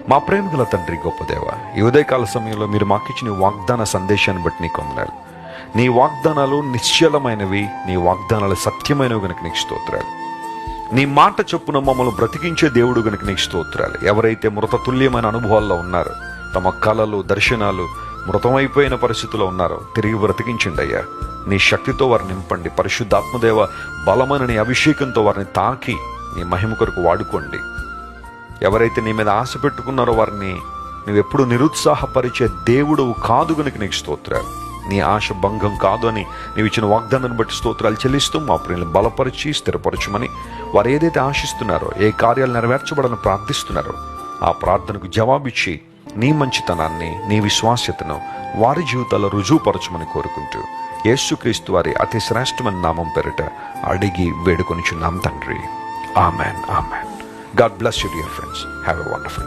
మా ప్రేమగల తండ్రి, గొప్ప దేవ, ఈ ఉదయకాల సమయంలో మీరు మాకిచ్చిన వాగ్దాన సందేశాన్ని బట్టి నీకు వందనాలు. నీ వాగ్దానాలు నిశ్చలమైనవి, నీ వాగ్దానాలు సత్యమైనవి గనుక నీకు స్తోత్రాలు. నీ మాట చొప్పున మమ్మల్ని బ్రతికించే దేవుడు గనుక నీకు స్తోత్రాలు. ఎవరైతే మృతతుల్యమైన అనుభవాల్లో ఉన్నారో, తమ కళలు దర్శనాలు మృతమైపోయిన పరిస్థితుల్లో ఉన్నారో తిరిగి బ్రతికించండి అయ్యా. నీ శక్తితో వారిని నింపండి. పరిశుద్ధాత్మదేవ బలమైన నీ అభిషేకంతో వారిని తాకి నీ మహిమ కొరకు వాడుకోండి. ఎవరైతే నీ మీద ఆశ పెట్టుకున్నారో వారిని నువ్వెప్పుడు నిరుత్సాహపరిచే దేవుడు కాదు గనుక నీకు స్తోత్రాలు. నీ ఆశ భంగం కాదు అని నీవు ఇచ్చిన వాగ్దానాన్ని బట్టి స్తోత్రాలు చెల్లిస్తూ మా ప్రియులను బలపరిచి స్థిరపరచమని, వారు ఏదైతే ఆశిస్తున్నారో, ఏ కార్యాలు నెరవేర్చబడాలని ప్రార్థిస్తున్నారో ఆ ప్రార్థనకు జవాబిచ్చి నీ మంచితనాన్ని, నీ విశ్వాస్యతను వారి జీవితాల్లో రుజువుపరచమని కోరుకుంటూ యేసుక్రీస్తు వారి అతి శ్రేష్టమైన నామం పేరిట అడిగి వేడుకొనిచున్నాం తండ్రి. Amen. Amen. God bless you, dear friends. Have a wonderful day.